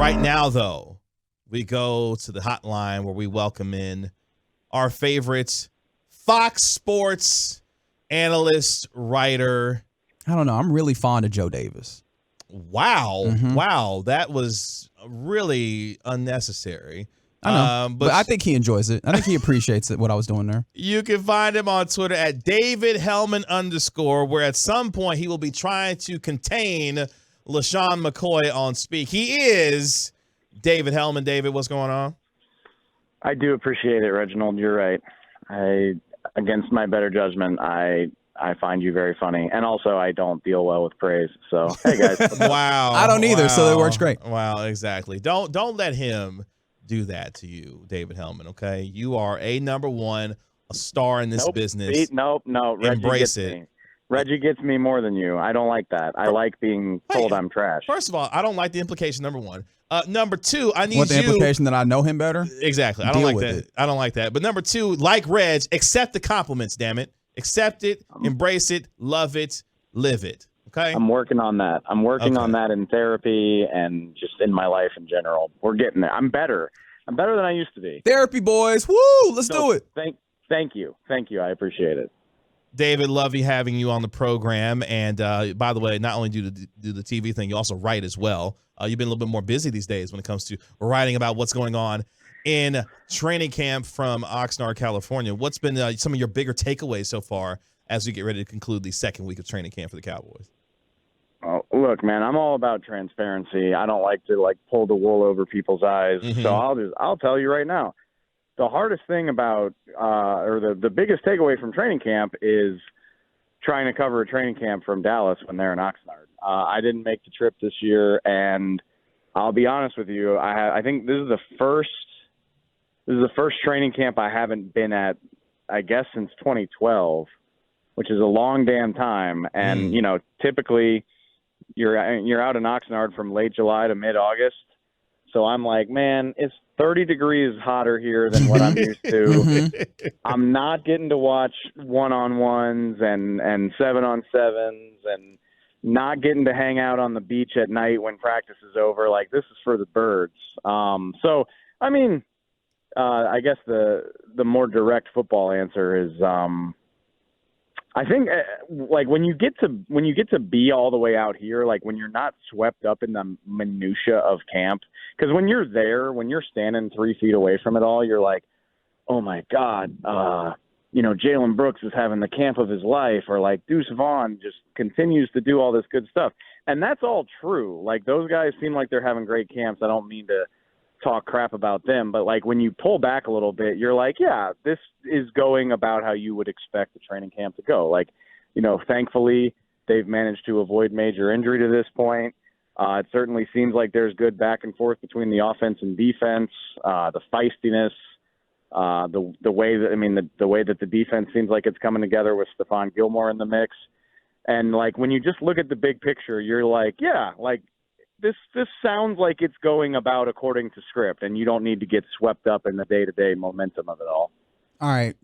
Right now, though, we go to the hotline where we welcome in our favorite Fox Sports analyst, writer. I don't know. I'm really fond of Joe Davis. Wow. Wow. That was really unnecessary. I know, but I think he enjoys it. I think he appreciates it, what I was doing there. You can find him on Twitter at David Helman _, where at some point he will be trying to contain LaShawn McCoy on speak. He is David Helman. David, what's going on? I do appreciate it, Reginald. You're right. Against my better judgment, I find you very funny. And also, I don't deal well with praise. So, hey, guys. Wow. I don't either, so it works great. Wow, exactly. Don't let him do that to you, David Helman, okay? You are number one, a star in this business. No. Embrace it. Reggie gets me more than you. I don't like that. I like being told I'm trash. First of all, I don't like the implication, number one. Number two, I need you. What, the implication that I know him better? Exactly. I don't like that. I don't like that. But number two, like Reg, accept the compliments, damn it. Accept it, embrace it, love it, live it. Okay? I'm working on that. I'm working on that in therapy and just in my life in general. We're getting there. I'm better. I'm better than I used to be. Therapy, boys. Woo! Let's do it. Thank you. Thank you. I appreciate it. David, lovely having you on the program. And by the way, not only do the TV thing, you also write as well. You've been a little bit more busy these days when it comes to writing about what's going on in training camp from Oxnard, California. What's been some of your bigger takeaways so far as we get ready to conclude the second week of training camp for the Cowboys? Oh, look, man, I'm all about transparency. I don't like to pull the wool over people's eyes. So I'll tell you right now. The hardest thing about or the biggest takeaway from training camp is trying to cover a training camp from Dallas when they're in Oxnard. I didn't make the trip this year, and I'll be honest with you. I think this is the first training camp I haven't been at, I guess, since 2012, which is a long damn time. And typically you're out in Oxnard from late July to mid-August. So I'm like, man, it's 30 degrees hotter here than what I'm used to. I'm not getting to watch one-on-ones and 7-on-7s and not getting to hang out on the beach at night when practice is over. Like, this is for the birds. So, I mean, I guess the more direct football answer is I think when you get to be all the way out here, like when you're not swept up in the minutia of camp, because when you're there, when you're standing 3 feet away from it all, you're like, oh my God, Jalen Brooks is having the camp of his life, or like Deuce Vaughn just continues to do all this good stuff. And that's all true. Like, those guys seem like they're having great camps. I don't mean to talk crap about them, but like when you pull back a little bit, you're like, yeah, this is going about how you would expect the training camp to go. Like, thankfully they've managed to avoid major injury to this point. It certainly seems like there's good back and forth between the offense and defense, the feistiness, the way that the defense seems like it's coming together with Stephon Gilmore in the mix. And like, when you just look at the big picture, you're like, yeah, like, This sounds like it's going about according to script, and you don't need to get swept up in the day-to-day momentum of it all. All right,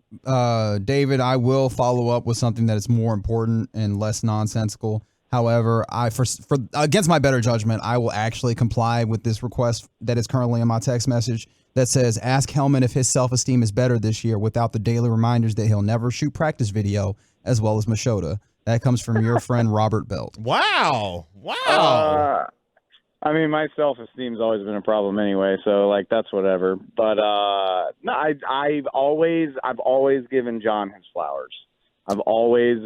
David, I will follow up with something that is more important and less nonsensical. However, for against my better judgment, I will actually comply with this request that is currently in my text message that says, ask Helman if his self-esteem is better this year without the daily reminders that he'll never shoot practice video, as well as Machota. That comes from your friend Robert Belt. Wow. I mean, my self-esteem's always been a problem anyway, so like, that's whatever. But no, I've always given John his flowers. I've always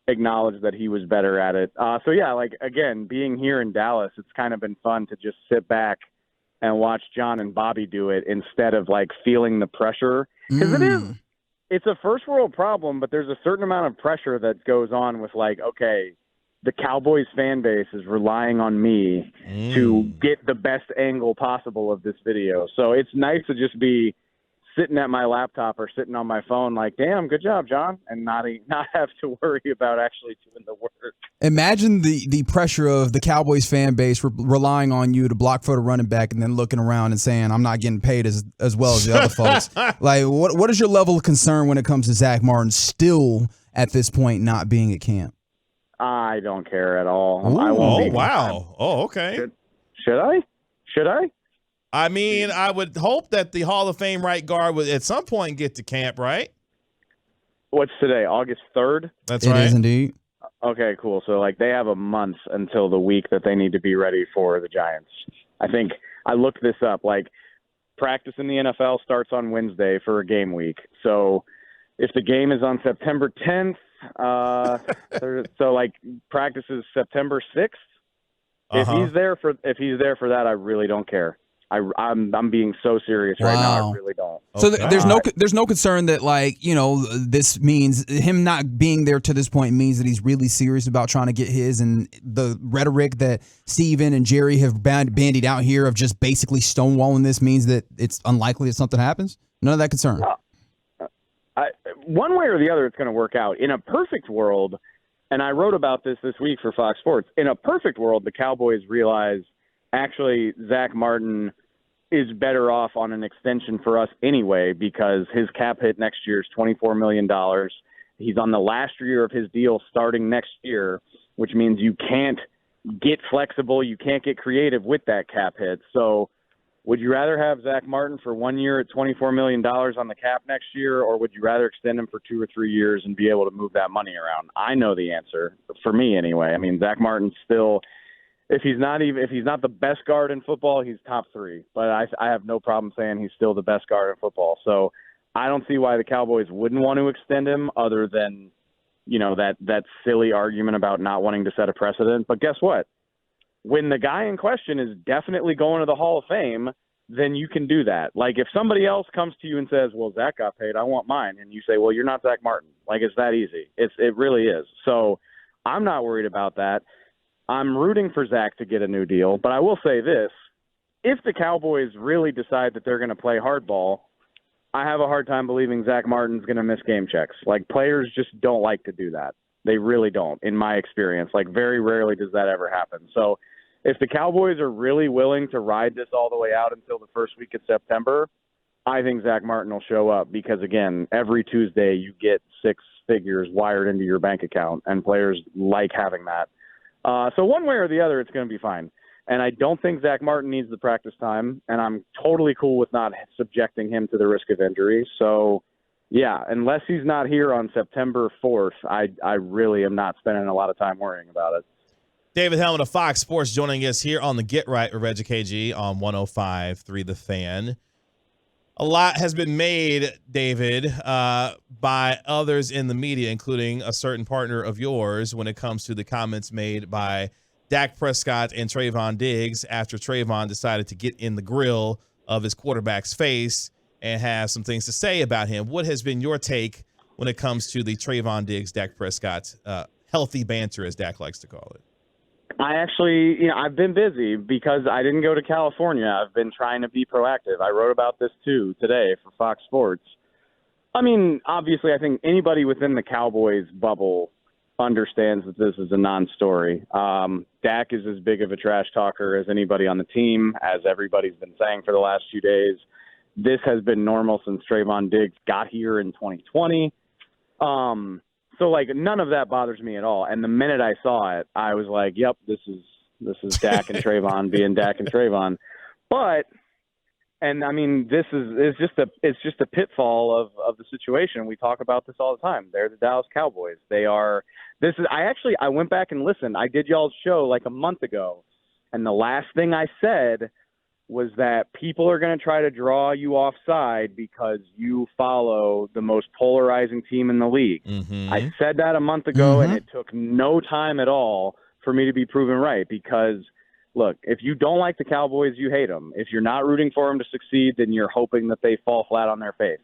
acknowledged that he was better at it. So yeah, like, again, being here in Dallas, it's kind of been fun to just sit back and watch John and Bobby do it instead of like feeling the pressure, because it's a first world problem, but there's a certain amount of pressure that goes on with like, okay, the Cowboys fan base is relying on me to get the best angle possible of this video. So it's nice to just be sitting at my laptop or sitting on my phone like, damn, good job, John, and not have to worry about actually doing the work. Imagine the pressure of the Cowboys fan base relying on you to block for the running back and then looking around and saying, I'm not getting paid as well as the other folks. Like, what is your level of concern when it comes to Zack Martin still at this point not being at camp? I don't care at all. Ooh. I won't wow. Oh, okay. Should I? I mean, I would hope that the Hall of Fame right guard would at some point get to camp, right? What's today? August 3rd? That's It right. is indeed. Okay, cool. So, like, they have a month until the week that they need to be ready for the Giants. I think I looked this up. Like, practice in the NFL starts on Wednesday for a game week. So, if the game is on September 10th, so like practice is September 6th. If he's there for that, I really don't care. I'm being so serious right now. I really don't. So there's no concern that, like, you know, this means him not being there to this point means that he's really serious about trying to get his, and the rhetoric that Steven and Jerry have bandied out here of just basically stonewalling this means that it's unlikely that something happens. None of that concern. One way or the other, it's going to work out. In a perfect world, and I wrote about this week for Fox Sports, in a perfect world, the Cowboys realize actually Zack Martin is better off on an extension for us anyway because his cap hit next year is $24 million. He's on the last year of his deal starting next year, which means you can't get flexible, you can't get creative with that cap hit. So would you rather have Zack Martin for 1 year at $24 million on the cap next year, or would you rather extend him for 2 or 3 years and be able to move that money around? I know the answer, for me anyway. I mean, Zack Martin's still, if he's not the best guard in football, he's top 3. But I have no problem saying he's still the best guard in football. So I don't see why the Cowboys wouldn't want to extend him, other than, you know, that silly argument about not wanting to set a precedent. But guess what? When the guy in question is definitely going to the Hall of Fame, then you can do that. Like, if somebody else comes to you and says, well, Zach got paid, I want mine, and you say, well, you're not Zack Martin. Like, it's that easy. It really is. So I'm not worried about that. I'm rooting for Zach to get a new deal, but I will say this. If the Cowboys really decide that they're going to play hardball, I have a hard time believing Zack Martin's going to miss game checks. Like, players just don't like to do that. They really don't, in my experience. Like, very rarely does that ever happen. So if the Cowboys are really willing to ride this all the way out until the first week of September, I think Zack Martin will show up because, again, every Tuesday you get 6 figures wired into your bank account, and players like having that. So one way or the other, it's going to be fine. And I don't think Zack Martin needs the practice time, and I'm totally cool with not subjecting him to the risk of injury. So, yeah, unless he's not here on September 4th, I really am not spending a lot of time worrying about it. David Helman of Fox Sports joining us here on the Get Right with Reggie KG on 105.3 The Fan. A lot has been made, David, by others in the media, including a certain partner of yours, when it comes to the comments made by Dak Prescott and Trayvon Diggs after Trayvon decided to get in the grill of his quarterback's face and have some things to say about him. What has been your take when it comes to the Trayvon Diggs, Dak Prescott healthy banter, as Dak likes to call it? I actually, I've been busy because I didn't go to California. I've been trying to be proactive. I wrote about this too today for Fox Sports. I mean, obviously, I think anybody within the Cowboys bubble understands that this is a non-story. Dak is as big of a trash talker as anybody on the team, as everybody's been saying for the last few days. This has been normal since Trayvon Diggs got here in 2020. So, like, none of that bothers me at all. And the minute I saw it, I was like, yep, this is Dak and Trayvon being Dak and Trayvon. But, and I mean, it's just a pitfall of the situation. We talk about this all the time. They're the Dallas Cowboys. I went back and listened. I did y'all's show like a month ago. And the last thing I said was that people are going to try to draw you offside because you follow the most polarizing team in the league. Mm-hmm. I said that a month ago, and it took no time at all for me to be proven right because, look, if you don't like the Cowboys, you hate them. If you're not rooting for them to succeed, then you're hoping that they fall flat on their face.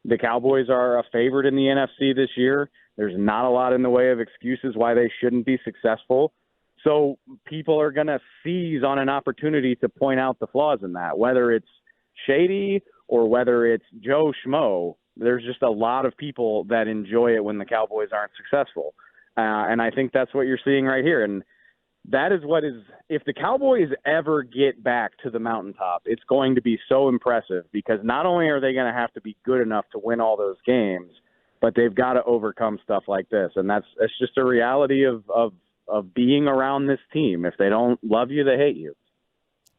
The Cowboys are a favorite in the NFC this year. There's not a lot in the way of excuses why they shouldn't be successful. So people are going to seize on an opportunity to point out the flaws in that, whether it's shady or whether it's Joe Schmo. There's just a lot of people that enjoy it when the Cowboys aren't successful. And I think that's what you're seeing right here. And that is what is – if the Cowboys ever get back to the mountaintop, it's going to be so impressive because not only are they going to have to be good enough to win all those games, but they've got to overcome stuff like this. And it's just a reality of being around this team. If they don't love you, they hate you.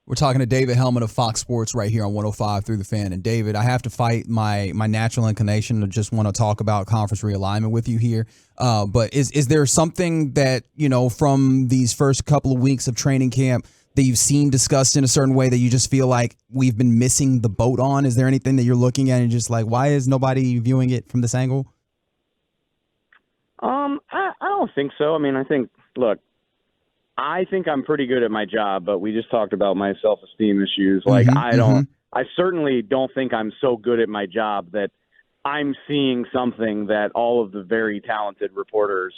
We're talking to David Helman of Fox Sports right here on 105 Through the Fan. And David, I have to fight my natural inclination to just want to talk about conference realignment with you here. But is there something that, from these first couple of weeks of training camp that you've seen discussed in a certain way that you just feel like we've been missing the boat on? Is there anything that you're looking at and just like, why is nobody viewing it from this angle? I don't think so. I mean, I think I'm pretty good at my job, but we just talked about my self-esteem issues. Like, I certainly don't think I'm so good at my job that I'm seeing something that all of the very talented reporters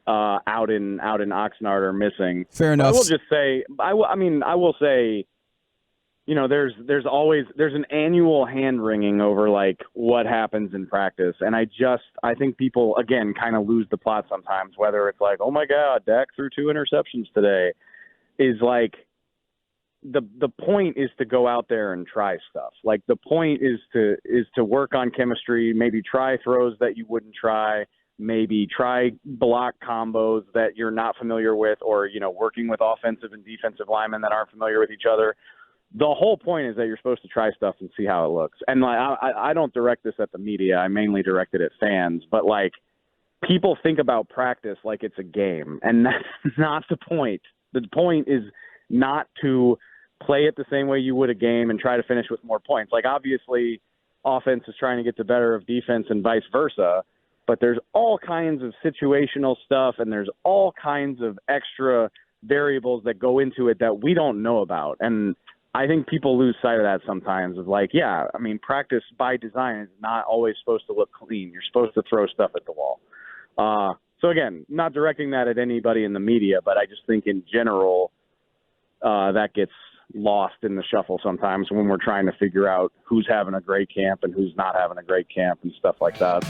out in Oxnard are missing. Fair enough. But I will just say, I will say, there's an annual hand wringing over like what happens in practice. And I think people, again, kind of lose the plot sometimes, whether it's like, oh my God, Dak threw 2 interceptions today, is like the point is to go out there and try stuff. Like the point is to work on chemistry, maybe try throws that you wouldn't try, maybe try block combos that you're not familiar with, or, working with offensive and defensive linemen that aren't familiar with each other. The whole point is that you're supposed to try stuff and see how it looks. And like, I don't direct this at the media. I mainly direct it at fans. But like, people think about practice like it's a game, and that's not the point. The point is not to play it the same way you would a game and try to finish with more points. Like, obviously, offense is trying to get the better of defense and vice versa. But there's all kinds of situational stuff, and there's all kinds of extra variables that go into it that we don't know about. And I think people lose sight of that sometimes, of like, yeah, I mean, practice by design is not always supposed to look clean. You're supposed to throw stuff at the wall. So again, not directing that at anybody in the media, but I just think in general that gets lost in the shuffle sometimes when we're trying to figure out who's having a great camp and who's not having a great camp and stuff like that.